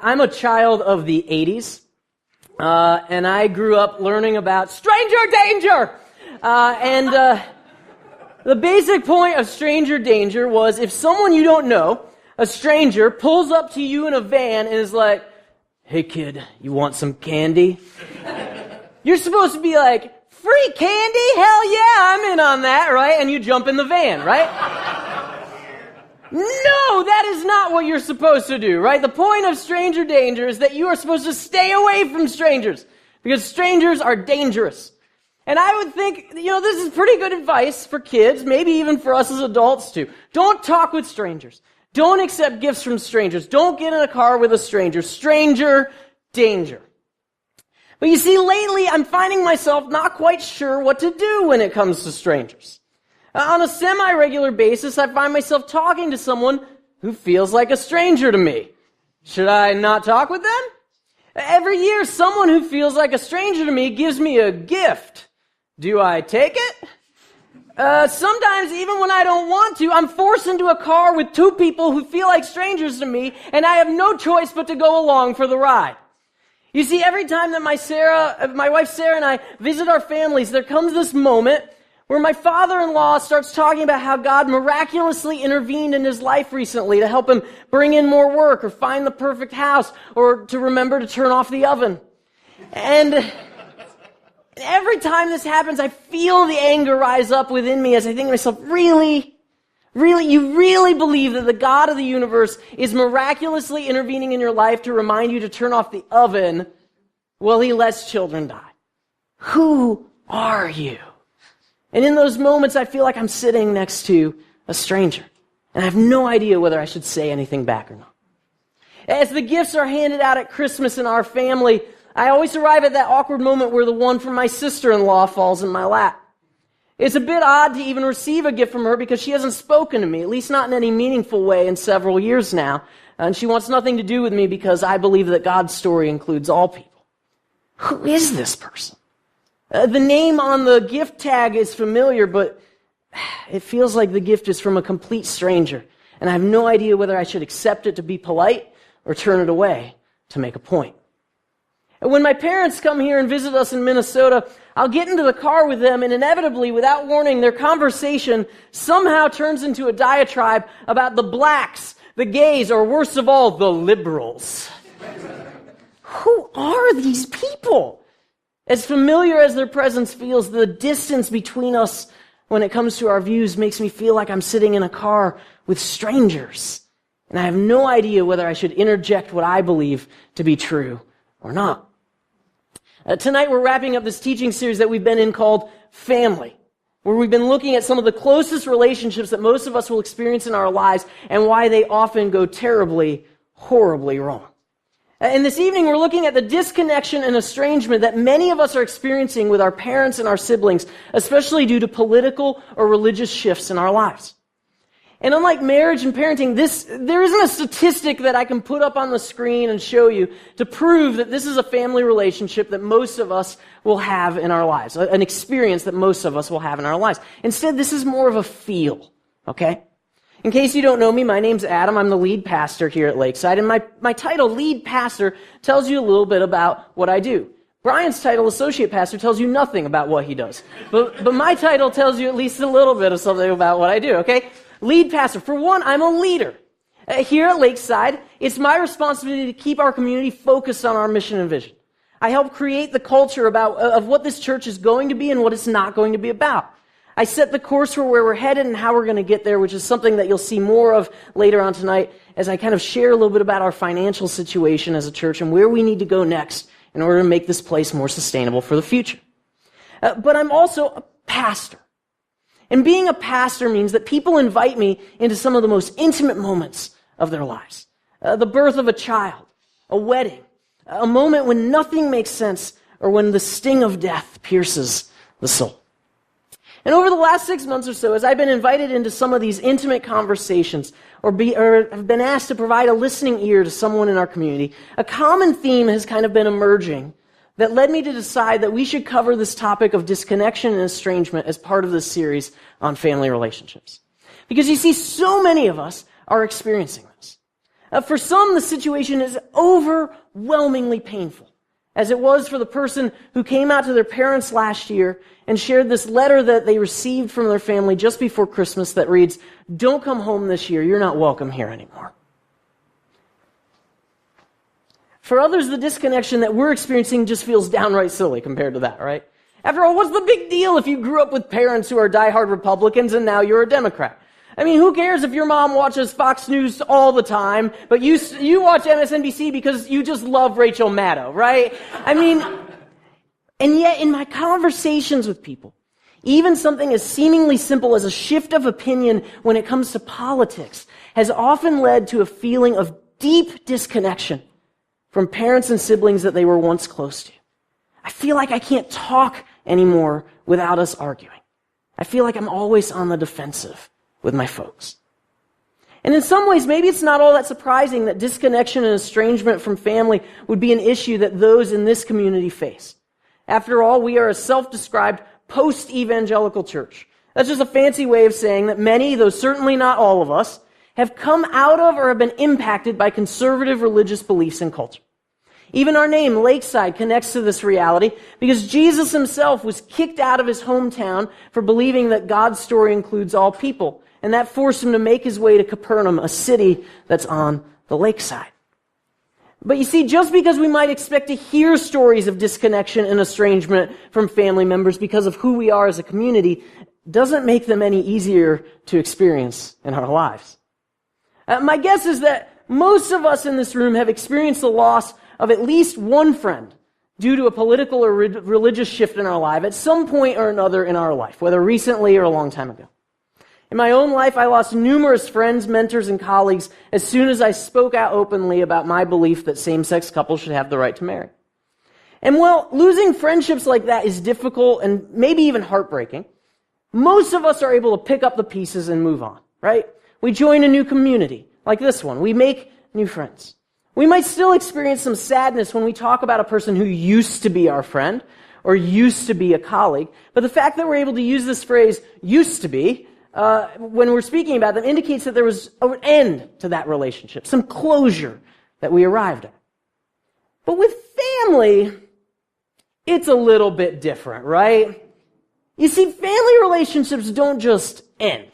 I'm a child of the 80s, and I grew up learning about stranger danger. The basic point of stranger danger was if someone you don't know, a stranger, pulls up to you in a van and is like, "Hey kid, you want some candy?" You're supposed to be like, "Free candy? Hell yeah, I'm in on that," right? And you jump in the van, right? No, that is not what you're supposed to do, right? The point of stranger danger is that you are supposed to stay away from strangers because strangers are dangerous. And I would think, this is pretty good advice for kids, maybe even for us as adults too. Don't talk with strangers. Don't accept gifts from strangers. Don't get in a car with a stranger. Stranger danger. But you see, lately I'm finding myself not quite sure what to do when it comes to strangers. On a semi-regular basis, I find myself talking to someone who feels like a stranger to me. Should I not talk with them? Every year, someone who feels like a stranger to me gives me a gift. Do I take it? Sometimes, even when I don't want to, I'm forced into a car with two people who feel like strangers to me, and I have no choice but to go along for the ride. You see, every time that my wife Sarah and I visit our families, there comes this moment where my father-in-law starts talking about how God miraculously intervened in his life recently to help him bring in more work or find the perfect house or to remember to turn off the oven. And every time this happens, I feel the anger rise up within me as I think to myself, really? Really? You really believe that the God of the universe is miraculously intervening in your life to remind you to turn off the oven while he lets children die? Who are you? And in those moments, I feel like I'm sitting next to a stranger, and I have no idea whether I should say anything back or not. As the gifts are handed out at Christmas in our family, I always arrive at that awkward moment where the one from my sister-in-law falls in my lap. It's a bit odd to even receive a gift from her because she hasn't spoken to me, at least not in any meaningful way, in several years now. And she wants nothing to do with me because I believe that God's story includes all people. Who is this person? The name on the gift tag is familiar, but it feels like the gift is from a complete stranger. And I have no idea whether I should accept it to be polite or turn it away to make a point. And when my parents come here and visit us in Minnesota, I'll get into the car with them, and inevitably, without warning, their conversation somehow turns into a diatribe about the blacks, the gays, or worst of all, the liberals. Who are these people? As familiar as their presence feels, the distance between us when it comes to our views makes me feel like I'm sitting in a car with strangers. And I have no idea whether I should interject what I believe to be true or not. Tonight we're wrapping up this teaching series that we've been in called FAmILy, where we've been looking at some of the closest relationships that most of us will experience in our lives and why they often go terribly, horribly wrong. And this evening, we're looking at the disconnection and estrangement that many of us are experiencing with our parents and our siblings, especially due to political or religious shifts in our lives. And unlike marriage and parenting, there isn't a statistic that I can put up on the screen and show you to prove that this is a family relationship that most of us will have in our lives, an experience that most of us will have in our lives. Instead, this is more of a feel, okay? In case you don't know me, my name's Adam. I'm the lead pastor here at Lakeside, and my title, lead pastor, tells you a little bit about what I do. Brian's title, associate pastor, tells you nothing about what he does. But my title tells you at least a little bit of something about what I do, okay? Lead pastor. For one, I'm a leader. Here at Lakeside, it's my responsibility to keep our community focused on our mission and vision. I help create the culture of what this church is going to be and what it's not going to be about. I set the course for where we're headed and how we're going to get there, which is something that you'll see more of later on tonight as I kind of share a little bit about our financial situation as a church and where we need to go next in order to make this place more sustainable for the future. But I'm also a pastor. And being a pastor means that people invite me into some of the most intimate moments of their lives. The birth of a child, a wedding, a moment when nothing makes sense or when the sting of death pierces the soul. And over the last 6 months or so, as I've been invited into some of these intimate conversations or have been asked to provide a listening ear to someone in our community, a common theme has kind of been emerging that led me to decide that we should cover this topic of disconnection and estrangement as part of this series on family relationships. Because you see, so many of us are experiencing this. For some, the situation is overwhelmingly painful, as it was for the person who came out to their parents last year and shared this letter that they received from their family just before Christmas that reads, "Don't come home this year, you're not welcome here anymore." For others, the disconnection that we're experiencing just feels downright silly compared to that, right? After all, what's the big deal if you grew up with parents who are diehard Republicans and now you're a Democrat? I mean, who cares if your mom watches Fox News all the time, but you watch MSNBC because you just love Rachel Maddow, right? I mean, and yet in my conversations with people, even something as seemingly simple as a shift of opinion when it comes to politics has often led to a feeling of deep disconnection from parents and siblings that they were once close to. I feel like I can't talk anymore without us arguing. I feel like I'm always on the defensive with my folks. And in some ways, maybe it's not all that surprising that disconnection and estrangement from family would be an issue that those in this community face. After all, we are a self-described post-evangelical church. That's just a fancy way of saying that many, though certainly not all of us, have come out of or have been impacted by conservative religious beliefs and culture. Even our name, Lakeside, connects to this reality because Jesus himself was kicked out of his hometown for believing that God's story includes all people. And that forced him to make his way to Capernaum, a city that's on the lakeside. But you see, just because we might expect to hear stories of disconnection and estrangement from family members because of who we are as a community, doesn't make them any easier to experience in our lives. My guess is that most of us in this room have experienced the loss of at least one friend due to a political or religious shift in our life at some point or another in our life, whether recently or a long time ago. In my own life, I lost numerous friends, mentors, and colleagues as soon as I spoke out openly about my belief that same-sex couples should have the right to marry. And while losing friendships like that is difficult and maybe even heartbreaking, most of us are able to pick up the pieces and move on, right? We join a new community, like this one. We make new friends. We might still experience some sadness when we talk about a person who used to be our friend or used to be a colleague, but the fact that we're able to use this phrase, used to be, when we're speaking about them indicates that there was an end to that relationship, some closure that we arrived at. But with family, it's a little bit different, right? You see, family relationships don't just end.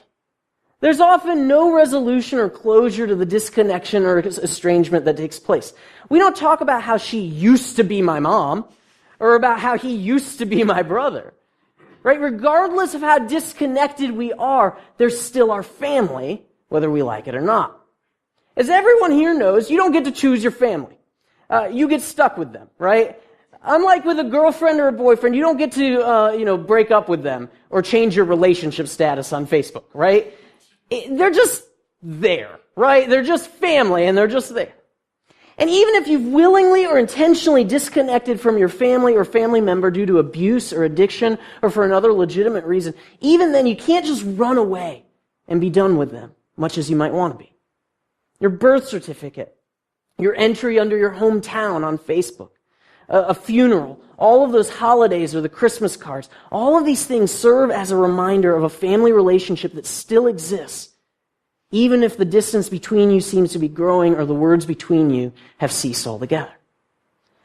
There's often no resolution or closure to the disconnection or estrangement that takes place. We don't talk about how she used to be my mom or about how he used to be my brother. Right? Regardless of how disconnected we are, they're still our family, whether we like it or not. As everyone here knows, you don't get to choose your family. You get stuck with them, right? Unlike with a girlfriend or a boyfriend, you don't get to, break up with them or change your relationship status on Facebook, right? They're just there, right? They're just family and they're just there. And even if you've willingly or intentionally disconnected from your family or family member due to abuse or addiction or for another legitimate reason, even then you can't just run away and be done with them, much as you might want to be. Your birth certificate, your entry under your hometown on Facebook, a funeral, all of those holidays or the Christmas cards, all of these things serve as a reminder of a family relationship that still exists, even if the distance between you seems to be growing or the words between you have ceased altogether.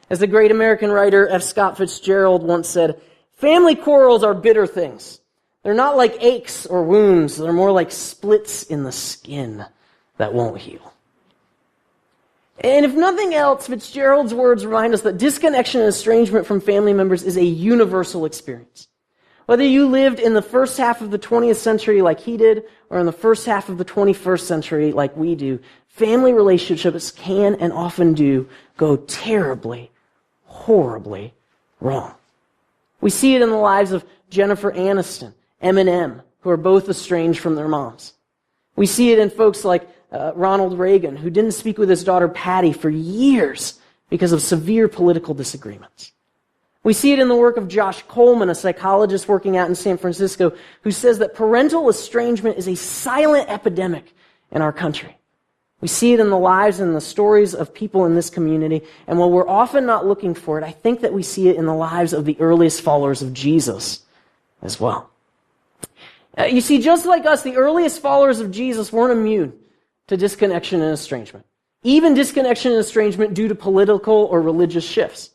As the great American writer F. Scott Fitzgerald once said, family quarrels are bitter things. They're not like aches or wounds. They're more like splits in the skin that won't heal. And if nothing else, Fitzgerald's words remind us that disconnection and estrangement from family members is a universal experience. Whether you lived in the first half of the 20th century like he did, or in the first half of the 21st century like we do, family relationships can and often do go terribly, horribly wrong. We see it in the lives of Jennifer Aniston, Eminem, who are both estranged from their moms. We see it in folks like Ronald Reagan, who didn't speak with his daughter Patty for years because of severe political disagreements. We see it in the work of Josh Coleman, a psychologist working out in San Francisco, who says that parental estrangement is a silent epidemic in our country. We see it in the lives and the stories of people in this community, and while we're often not looking for it, I think that we see it in the lives of the earliest followers of Jesus as well. You see, just like us, the earliest followers of Jesus weren't immune to disconnection and estrangement. even disconnection and estrangement due to political or religious shifts.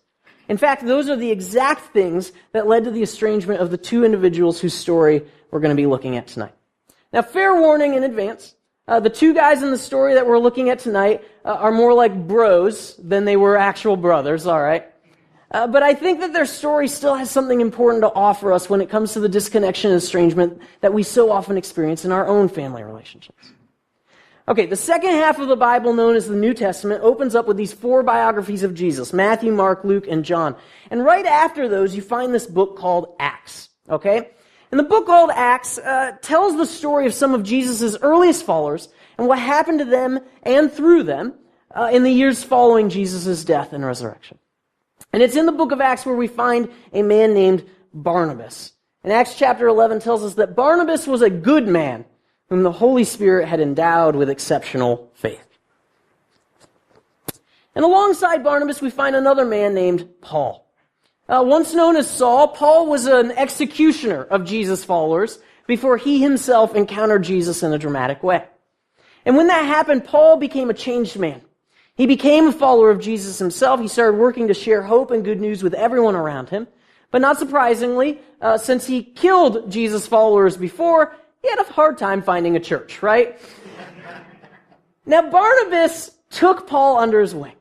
In fact, those are the exact things that led to the estrangement of the two individuals whose story we're going to be looking at tonight. Now, fair warning in advance, the two guys in the story that we're looking at tonight are more like bros than they were actual brothers, all right? But I think that their story still has something important to offer us when it comes to the disconnection and estrangement that we so often experience in our own family relationships. Okay, the second half of the Bible, known as the New Testament, opens up with these four biographies of Jesus: Matthew, Mark, Luke, and John. And right after those, you find this book called Acts, okay? And the book called Acts tells the story of some of Jesus' earliest followers and what happened to them and through them in the years following Jesus' death and resurrection. And it's in the book of Acts where we find a man named Barnabas. And Acts chapter 11 tells us that Barnabas was a good man whom the Holy Spirit had endowed with exceptional faith. And alongside Barnabas, we find another man named Paul. Once known as Saul, Paul was an executioner of Jesus' followers before he himself encountered Jesus in a dramatic way. And when that happened, Paul became a changed man. He became a follower of Jesus himself. He started working to share hope and good news with everyone around him. But not surprisingly, since he killed Jesus' followers before, he had a hard time finding a church, right? Now, Barnabas took Paul under his wing.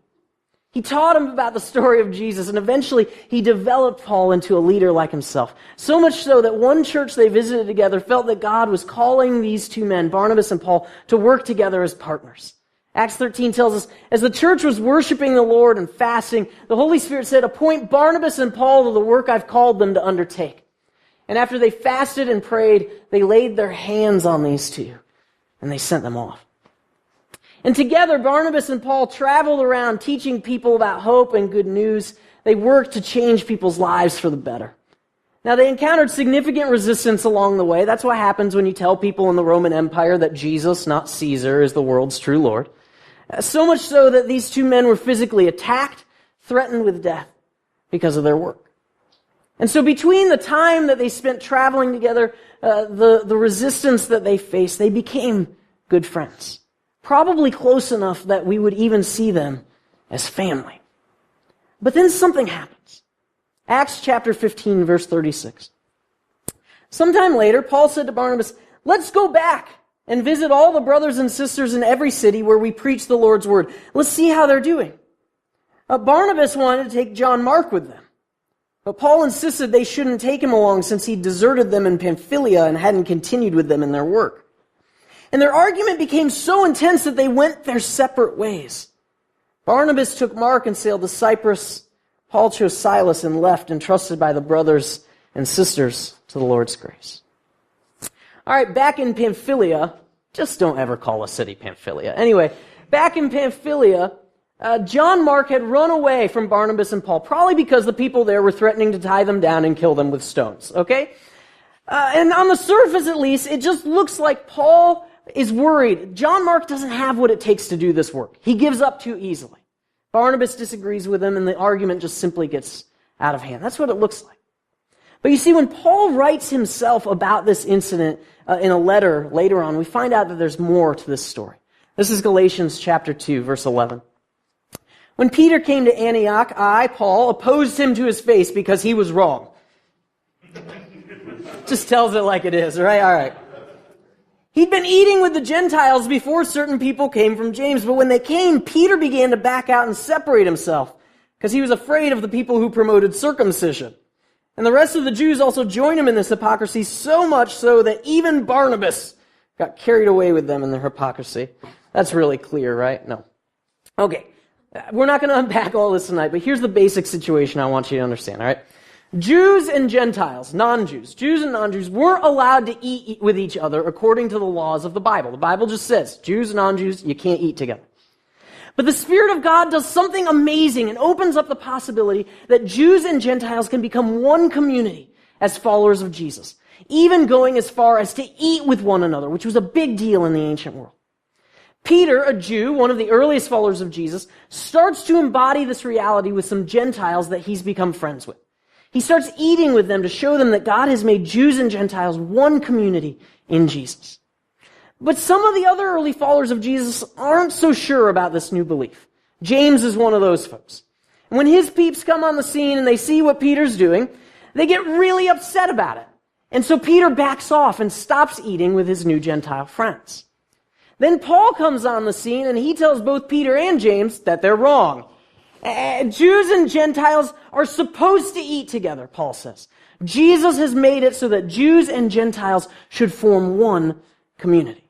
He taught him about the story of Jesus, and eventually he developed Paul into a leader like himself. So much so that one church they visited together felt that God was calling these two men, Barnabas and Paul, to work together as partners. Acts 13 tells us, as the church was worshiping the Lord and fasting, the Holy Spirit said, "Appoint Barnabas and Paul to the work I've called them to undertake." And after they fasted and prayed, they laid their hands on these two, and they sent them off. And together, Barnabas and Paul traveled around teaching people about hope and good news. They worked to change people's lives for the better. Now, they encountered significant resistance along the way. That's what happens when you tell people in the Roman Empire that Jesus, not Caesar, is the world's true Lord. So much so that these two men were physically attacked, threatened with death because of their work. And so between the time that they spent traveling together, the resistance that they faced, they became good friends. Probably close enough that we would even see them as family. But then something happens. Acts chapter 15, verse 36. Sometime later, Paul said to Barnabas, "Let's go back and visit all the brothers and sisters in every city where we preach the Lord's word. Let's see how they're doing." Barnabas wanted to take John Mark with them. But Paul insisted they shouldn't take him along since he deserted them in Pamphylia and hadn't continued with them in their work. And their argument became so intense that they went their separate ways. Barnabas took Mark and sailed to Cyprus. Paul chose Silas and left, entrusted by the brothers and sisters to the Lord's grace. All right, back in Pamphylia, just don't ever call a city Pamphylia. Anyway, back in Pamphylia, John Mark had run away from Barnabas and Paul, probably because the people there were threatening to tie them down and kill them with stones, okay? And on the surface, at least, it just looks like Paul is worried. John Mark doesn't have what it takes to do this work. He gives up too easily. Barnabas disagrees with him, and the argument just simply gets out of hand. That's what it looks like. But you see, when Paul writes himself about this incident in a letter later on, we find out that there's more to this story. This is Galatians chapter 2, verse 11. When Peter came to Antioch, I, Paul, opposed him to his face because he was wrong. Just tells it like it is, right? All right. He'd been eating with the Gentiles before certain people came from James, but when they came, Peter began to back out and separate himself because he was afraid of the people who promoted circumcision. And the rest of the Jews also joined him in this hypocrisy, so much so that even Barnabas got carried away with them in their hypocrisy. That's really clear, right? No. Okay. We're not going to unpack all this tonight, but here's the basic situation I want you to understand, all right? Jews and Gentiles, non-Jews, Jews and non-Jews weren't allowed to eat with each other according to the laws of the Bible. The Bible just says, Jews and non-Jews, you can't eat together. But the Spirit of God does something amazing and opens up the possibility that Jews and Gentiles can become one community as followers of Jesus, even going as far as to eat with one another, which was a big deal in the ancient world. Peter, a Jew, one of the earliest followers of Jesus, starts to embody this reality with some Gentiles that he's become friends with. He starts eating with them to show them that God has made Jews and Gentiles one community in Jesus. But some of the other early followers of Jesus aren't so sure about this new belief. James is one of those folks. And when his peeps come on the scene and they see what Peter's doing, they get really upset about it. And so Peter backs off and stops eating with his new Gentile friends. Then Paul comes on the scene and he tells both Peter and James that they're wrong. Jews and Gentiles are supposed to eat together, Paul says. Jesus has made it so that Jews and Gentiles should form one community.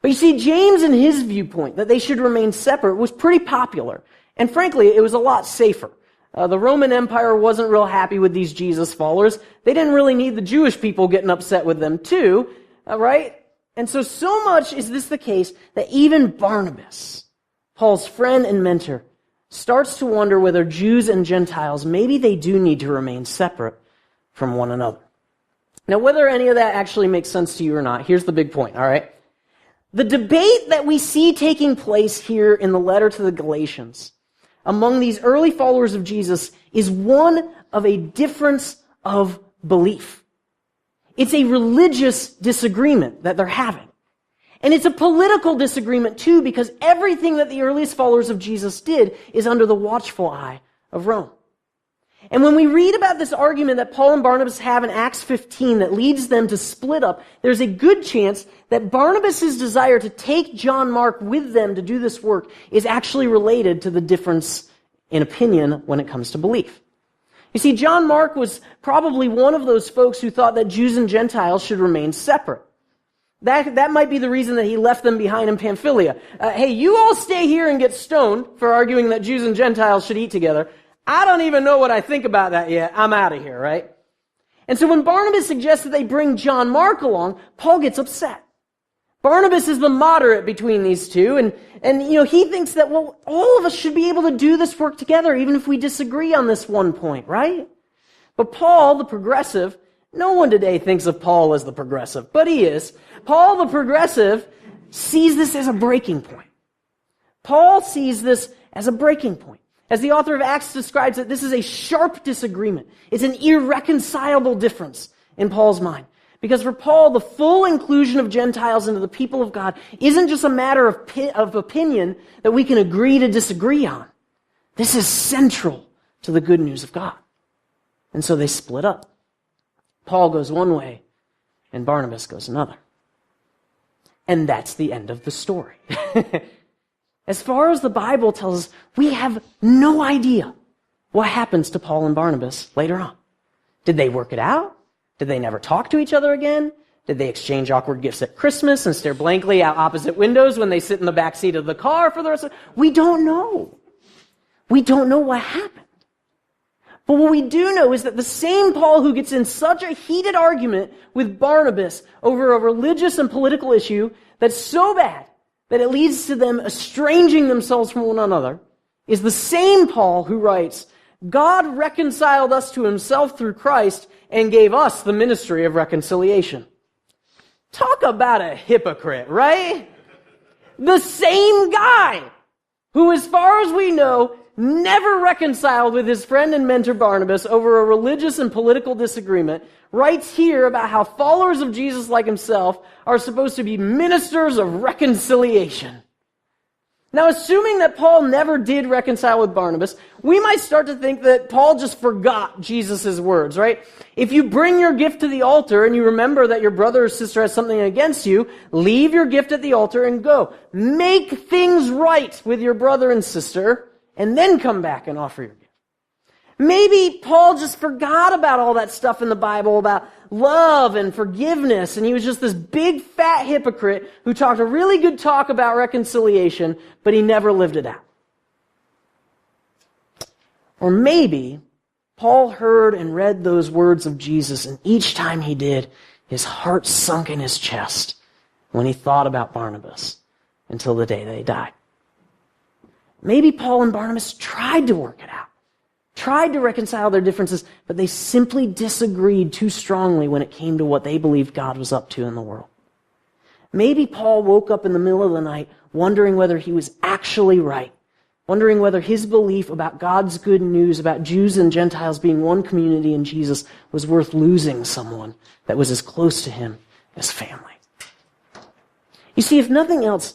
But you see, James and his viewpoint that they should remain separate was pretty popular. And frankly, it was a lot safer. The Roman Empire wasn't real happy with these Jesus followers. They didn't really need the Jewish people getting upset with them too, right? And so much is this the case that even Barnabas, Paul's friend and mentor, starts to wonder whether Jews and Gentiles, maybe they do need to remain separate from one another. Now, whether any of that actually makes sense to you or not, here's the big point, all right? The debate that we see taking place here in the letter to the Galatians among these early followers of Jesus is one of a difference of belief. It's a religious disagreement that they're having. And it's a political disagreement too, because everything that the earliest followers of Jesus did is under the watchful eye of Rome. And when we read about this argument that Paul and Barnabas have in Acts 15 that leads them to split up, there's a good chance that Barnabas' desire to take John Mark with them to do this work is actually related to the difference in opinion when it comes to belief. You see, John Mark was probably one of those folks who thought that Jews and Gentiles should remain separate. That might be the reason that he left them behind in Pamphylia. Hey, you all stay here and get stoned for arguing that Jews and Gentiles should eat together. I don't even know what I think about that yet. I'm out of here, right? And so when Barnabas suggests that they bring John Mark along, Paul gets upset. Barnabas is the moderate between these two, and he thinks that, well, all of us should be able to do this work together, even if we disagree on this one point, right? But Paul, the progressive, no one today thinks of Paul as the progressive, but he is. Paul, the progressive, sees this as a breaking point. Paul sees this as a breaking point. As the author of Acts describes it, this is a sharp disagreement. It's an irreconcilable difference in Paul's mind. Because for Paul, the full inclusion of Gentiles into the people of God isn't just a matter of opinion that we can agree to disagree on. This is central to the good news of God. And so they split up. Paul goes one way, and Barnabas goes another. And that's the end of the story. As far as the Bible tells us, we have no idea what happens to Paul and Barnabas later on. Did they work it out? Did they never talk to each other again? Did they exchange awkward gifts at Christmas and stare blankly out opposite windows when they sit in the back seat of the car for the rest of it? We don't know. We don't know what happened. But what we do know is that the same Paul who gets in such a heated argument with Barnabas over a religious and political issue that's so bad that it leads to them estranging themselves from one another is the same Paul who writes, God reconciled us to himself through Christ and gave us the ministry of reconciliation. Talk about a hypocrite, right? The same guy who, as far as we know, never reconciled with his friend and mentor Barnabas over a religious and political disagreement, writes here about how followers of Jesus like himself are supposed to be ministers of reconciliation. Now, assuming that Paul never did reconcile with Barnabas, we might start to think that Paul just forgot Jesus' words, right? If you bring your gift to the altar and you remember that your brother or sister has something against you, leave your gift at the altar and go. Make things right with your brother and sister, and then come back and offer your gift. Maybe Paul just forgot about all that stuff in the Bible about love and forgiveness, and he was just this big fat hypocrite who talked a really good talk about reconciliation, but he never lived it out. Or maybe Paul heard and read those words of Jesus, and each time he did, his heart sunk in his chest when he thought about Barnabas until the day they died. Maybe Paul and Barnabas tried to work it out, tried to reconcile their differences, but they simply disagreed too strongly when it came to what they believed God was up to in the world. Maybe Paul woke up in the middle of the night wondering whether he was actually right, wondering whether his belief about God's good news about Jews and Gentiles being one community in Jesus was worth losing someone that was as close to him as family. You see, if nothing else,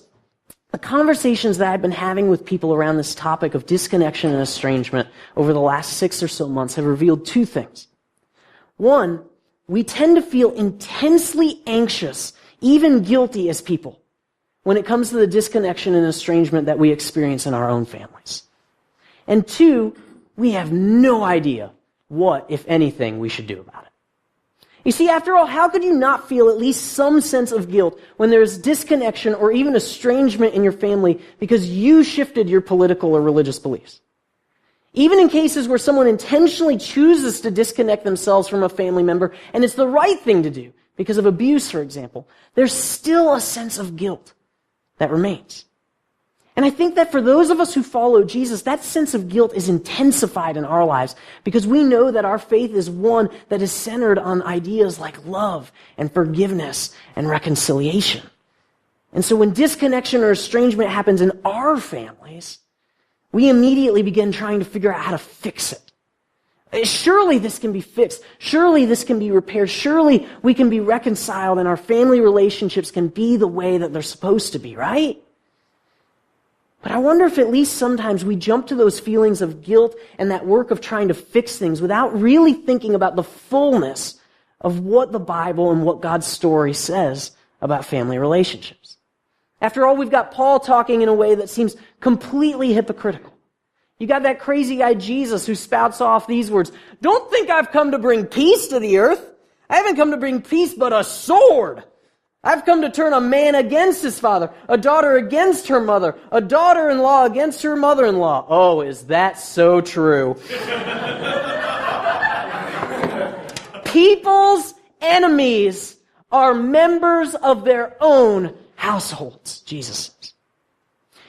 the conversations that I've been having with people around this topic of disconnection and estrangement over the last 6 or so months have revealed two things. One, we tend to feel intensely anxious, even guilty as people, when it comes to the disconnection and estrangement that we experience in our own families. And two, we have no idea what, if anything, we should do about it. You see, after all, how could you not feel at least some sense of guilt when there is disconnection or even estrangement in your family because you shifted your political or religious beliefs? Even in cases where someone intentionally chooses to disconnect themselves from a family member, and it's the right thing to do because of abuse, for example, there's still a sense of guilt that remains. And I think that for those of us who follow Jesus, that sense of guilt is intensified in our lives because we know that our faith is one that is centered on ideas like love and forgiveness and reconciliation. And so when disconnection or estrangement happens in our families, we immediately begin trying to figure out how to fix it. Surely this can be fixed. Surely this can be repaired. Surely we can be reconciled and our family relationships can be the way that they're supposed to be, right? But I wonder if at least sometimes we jump to those feelings of guilt and that work of trying to fix things without really thinking about the fullness of what the Bible and what God's story says about family relationships. After all, we've got Paul talking in a way that seems completely hypocritical. You got that crazy guy Jesus who spouts off these words, "Don't think I've come to bring peace to the earth. I haven't come to bring peace but a sword. I've come to turn a man against his father, a daughter against her mother, a daughter-in-law against her mother-in-law." Oh, is that so true? People's enemies are members of their own households, Jesus says.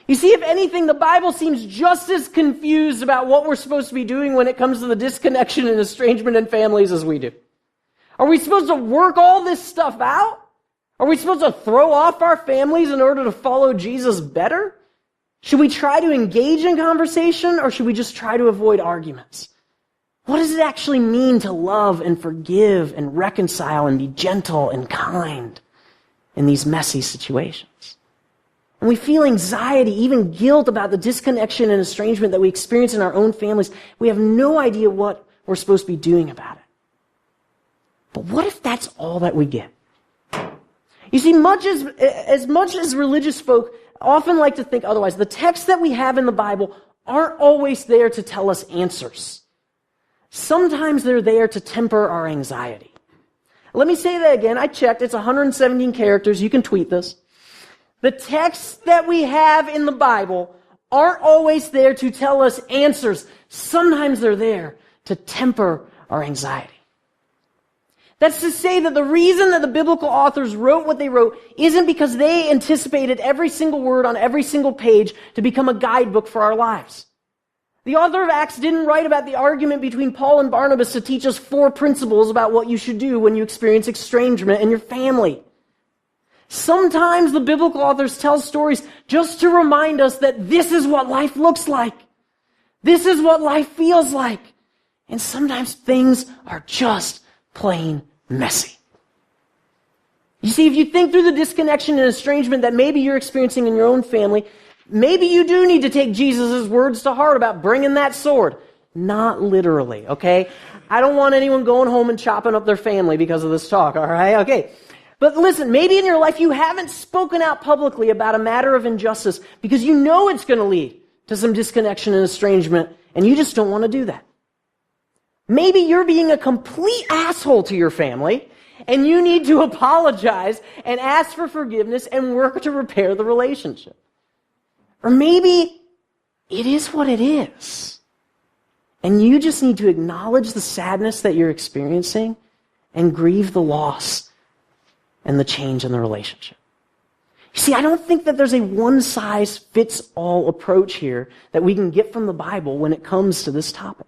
You see, if anything, the Bible seems just as confused about what we're supposed to be doing when it comes to the disconnection and estrangement in families as we do. Are we supposed to work all this stuff out? Are we supposed to throw off our families in order to follow Jesus better? Should we try to engage in conversation or should we just try to avoid arguments? What does it actually mean to love and forgive and reconcile and be gentle and kind in these messy situations? And we feel anxiety, even guilt about the disconnection and estrangement that we experience in our own families. We have no idea what we're supposed to be doing about it. But what if that's all that we get? You see, as much as religious folk often like to think otherwise, the texts that we have in the Bible aren't always there to tell us answers. Sometimes they're there to temper our anxiety. Let me say that again. I checked. It's 117 characters. You can tweet this. The texts that we have in the Bible aren't always there to tell us answers. Sometimes they're there to temper our anxiety. That's to say that the reason that the biblical authors wrote what they wrote isn't because they anticipated every single word on every single page to become a guidebook for our lives. The author of Acts didn't write about the argument between Paul and Barnabas to teach us 4 principles about what you should do when you experience estrangement in your family. Sometimes the biblical authors tell stories just to remind us that this is what life looks like. This is what life feels like. And sometimes things are just plain messy. You see, if you think through the disconnection and estrangement that maybe you're experiencing in your own family, maybe you do need to take Jesus' words to heart about bringing that sword. Not literally, okay? I don't want anyone going home and chopping up their family because of this talk, all right? Okay. But listen, maybe in your life you haven't spoken out publicly about a matter of injustice because you know it's going to lead to some disconnection and estrangement, and you just don't want to do that. Maybe you're being a complete asshole to your family, and you need to apologize and ask for forgiveness and work to repair the relationship. Or maybe it is what it is, and you just need to acknowledge the sadness that you're experiencing and grieve the loss and the change in the relationship. You see, I don't think that there's a one-size-fits-all approach here that we can get from the Bible when it comes to this topic.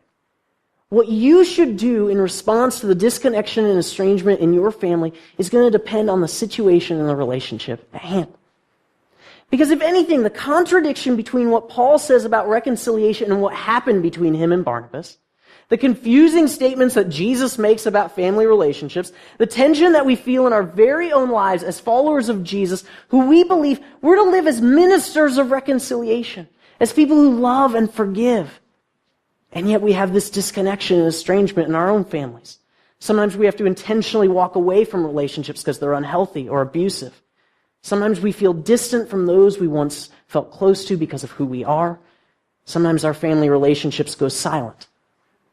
What you should do in response to the disconnection and estrangement in your family is going to depend on the situation and the relationship at hand. Because if anything, the contradiction between what Paul says about reconciliation and what happened between him and Barnabas the confusing statements that Jesus makes about family relationships, the tension that we feel in our very own lives as followers of Jesus, who we believe we're to live as ministers of reconciliation, as people who love and forgive. And yet we have this disconnection and estrangement in our own families. Sometimes we have to intentionally walk away from relationships because they're unhealthy or abusive. Sometimes we feel distant from those we once felt close to because of who we are. Sometimes our family relationships go silent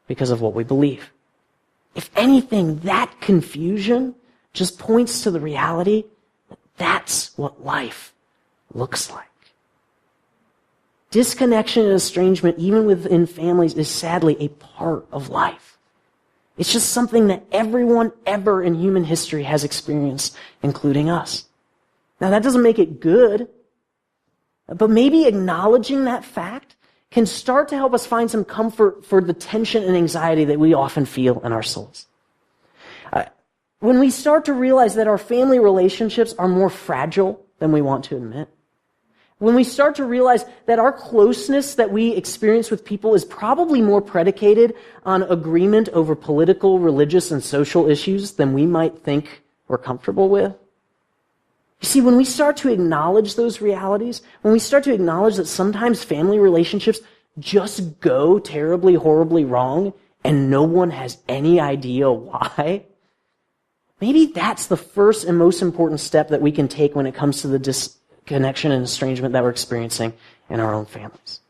because of what we believe. If anything, that confusion just points to the reality that that's what life looks like. Disconnection and estrangement, even within families, is sadly a part of life. It's just something that everyone ever in human history has experienced, including us. Now, that doesn't make it good, but maybe acknowledging that fact can start to help us find some comfort for the tension and anxiety that we often feel in our souls. When we start to realize that our family relationships are more fragile than we want to admit, when we start to realize that our closeness that we experience with people is probably more predicated on agreement over political, religious, and social issues than we might think we're comfortable with. You see, when we start to acknowledge those realities, when we start to acknowledge that sometimes family relationships just go terribly, horribly wrong, and no one has any idea why, maybe that's the first and most important step that we can take when it comes to the disconnection and estrangement that we're experiencing in our own families.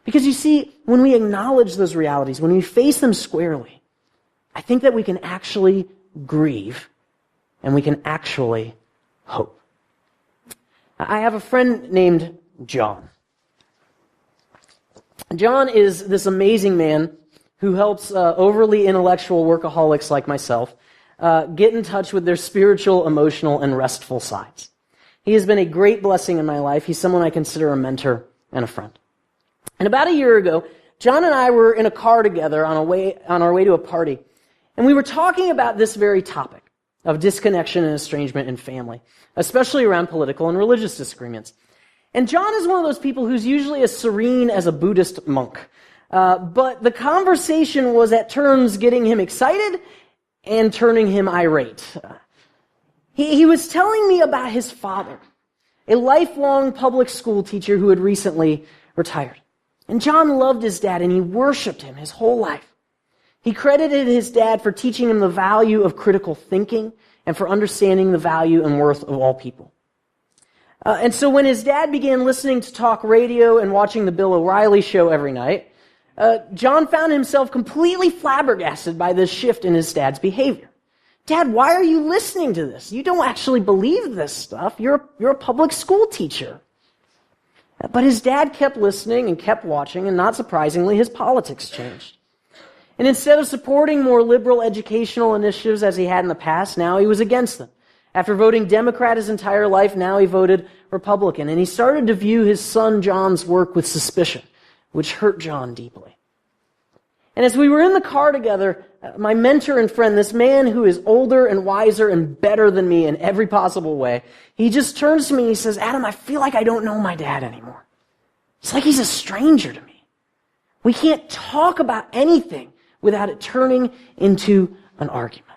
Because you see, when we acknowledge those realities, when we face them squarely, I think that we can actually grieve and we can actually hope. I have a friend named John. John is this amazing man who helps overly intellectual workaholics like myself get in touch with their spiritual, emotional, and restful sides. He has been a great blessing in my life. He's someone I consider a mentor and a friend. And about a year ago, John and I were in a car together on our way to a party, and we were talking about this very topic of disconnection and estrangement in family, especially around political and religious disagreements. And John is one of those people who's usually as serene as a Buddhist monk. But the conversation was at turns getting him excited and turning him irate. He was telling me about his father, a lifelong public school teacher who had recently retired. And John loved his dad and he worshiped him his whole life. He credited his dad for teaching him the value of critical thinking and for understanding the value and worth of all people. And so when his dad began listening to talk radio and watching the Bill O'Reilly show every night, John found himself completely flabbergasted by this shift in his dad's behavior. Dad, why are you listening to this? You don't actually believe this stuff. You're a public school teacher. But his dad kept listening and kept watching, and not surprisingly, his politics changed. And instead of supporting more liberal educational initiatives as he had in the past, now he was against them. After voting Democrat his entire life, now he voted Republican. And he started to view his son John's work with suspicion, which hurt John deeply. And as we were in the car together, my mentor and friend, this man who is older and wiser and better than me in every possible way, he just turns to me and he says, Adam, I feel like I don't know my dad anymore. It's like he's a stranger to me. We can't talk about anything without it turning into an argument.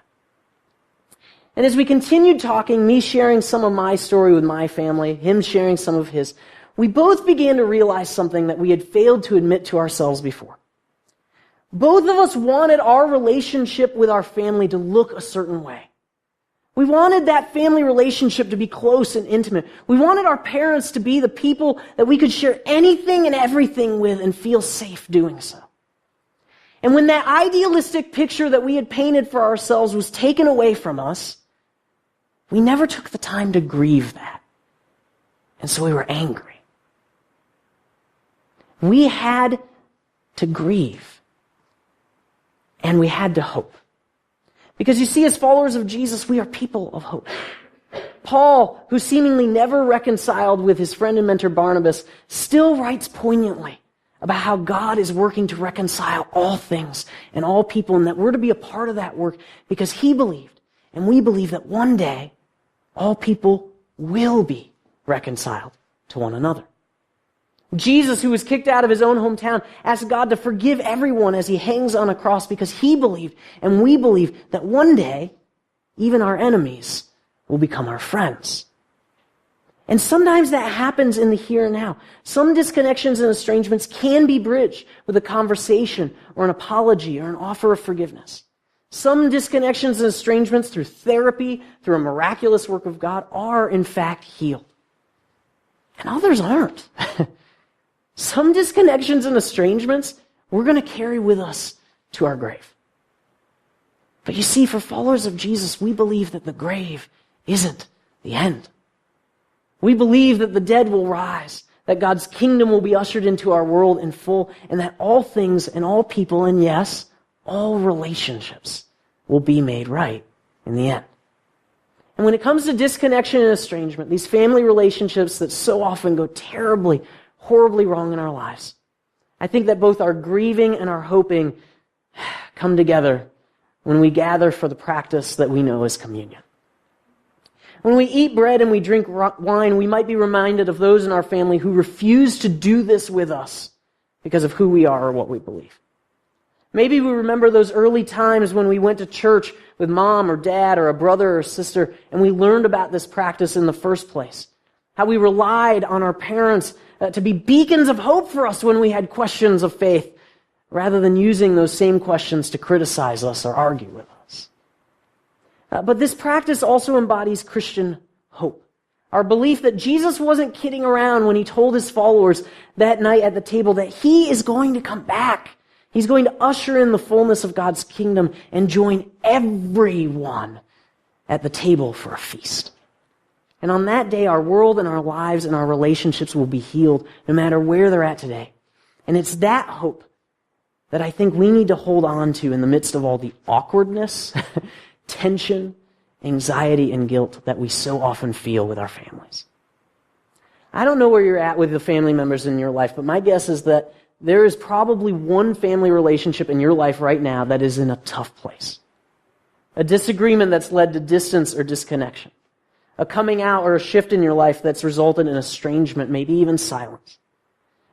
And as we continued talking, me sharing some of my story with my family, him sharing some of his, we both began to realize something that we had failed to admit to ourselves before. Both of us wanted our relationship with our family to look a certain way. We wanted that family relationship to be close and intimate. We wanted our parents to be the people that we could share anything and everything with and feel safe doing so. And when that idealistic picture that we had painted for ourselves was taken away from us, we never took the time to grieve that. And so we were angry. We had to grieve. And we had to hope. Because you see, as followers of Jesus, we are people of hope. Paul, who seemingly never reconciled with his friend and mentor Barnabas, still writes poignantly about how God is working to reconcile all things and all people, and that we're to be a part of that work because he believed, and we believe that one day all people will be reconciled to one another. Jesus, who was kicked out of his own hometown, asked God to forgive everyone as he hangs on a cross because he believed, and we believe, that one day, even our enemies will become our friends. And sometimes that happens in the here and now. Some disconnections and estrangements can be bridged with a conversation or an apology or an offer of forgiveness. Some disconnections and estrangements through therapy, through a miraculous work of God, are in fact healed. And others aren't. Some disconnections and estrangements we're going to carry with us to our grave. But you see, for followers of Jesus, we believe that the grave isn't the end. We believe that the dead will rise, that God's kingdom will be ushered into our world in full, and that all things and all people, and yes, all relationships will be made right in the end. And when it comes to disconnection and estrangement, these family relationships that so often go terribly, horribly wrong in our lives, I think that both our grieving and our hoping come together when we gather for the practice that we know as communion. When we eat bread and we drink wine, we might be reminded of those in our family who refuse to do this with us because of who we are or what we believe. Maybe we remember those early times when we went to church with mom or dad or a brother or sister, and we learned about this practice in the first place. How we relied on our parents to be beacons of hope for us when we had questions of faith, rather than using those same questions to criticize us or argue with us. But this practice also embodies Christian hope. Our belief that Jesus wasn't kidding around when he told his followers that night at the table that he is going to come back. He's going to usher in the fullness of God's kingdom and join everyone at the table for a feast. And on that day, our world and our lives and our relationships will be healed no matter where they're at today. And it's that hope that I think we need to hold on to in the midst of all the awkwardness, tension, anxiety, and guilt that we so often feel with our families. I don't know where you're at with the family members in your life, but my guess is that there is probably one family relationship in your life right now that is in a tough place. A disagreement that's led to distance or disconnection. A coming out or a shift in your life that's resulted in estrangement, maybe even silence.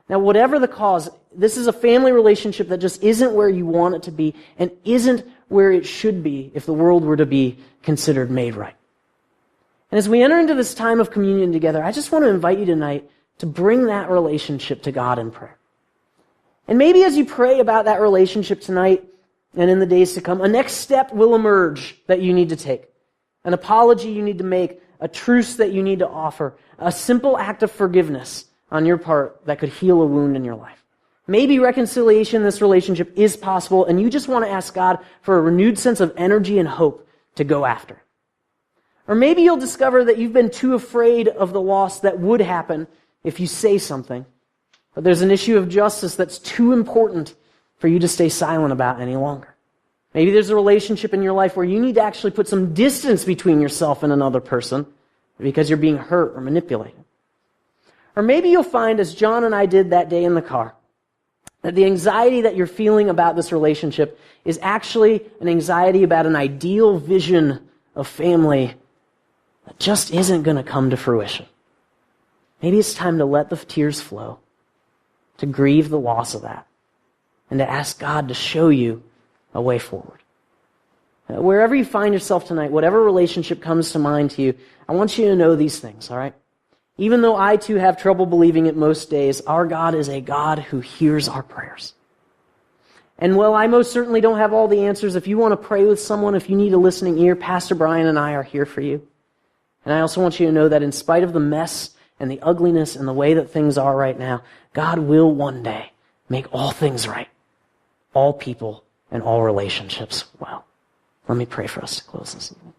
Now, whatever the cause, this is a family relationship that just isn't where you want it to be and isn't where it should be if the world were to be considered made right. And as we enter into this time of communion together, I just want to invite you tonight to bring that relationship to God in prayer. And maybe as you pray about that relationship tonight and in the days to come, a next step will emerge that you need to take. An apology you need to make, a truce that you need to offer, a simple act of forgiveness on your part that could heal a wound in your life. Maybe reconciliation in this relationship is possible, and you just want to ask God for a renewed sense of energy and hope to go after. Or maybe you'll discover that you've been too afraid of the loss that would happen if you say something. But there's an issue of justice that's too important for you to stay silent about any longer. Maybe there's a relationship in your life where you need to actually put some distance between yourself and another person because you're being hurt or manipulated. Or maybe you'll find, as John and I did that day in the car, that the anxiety that you're feeling about this relationship is actually an anxiety about an ideal vision of family that just isn't going to come to fruition. Maybe it's time to let the tears flow, to grieve the loss of that, and to ask God to show you a way forward. Wherever you find yourself tonight, whatever relationship comes to mind to you, I want you to know these things, all right? Even though I too have trouble believing it most days, our God is a God who hears our prayers. And while I most certainly don't have all the answers, if you want to pray with someone, if you need a listening ear, Pastor Brian and I are here for you. And I also want you to know that in spite of the mess and the ugliness and the way that things are right now, God will one day make all things right, all people and all relationships well. Let me pray for us to close this evening.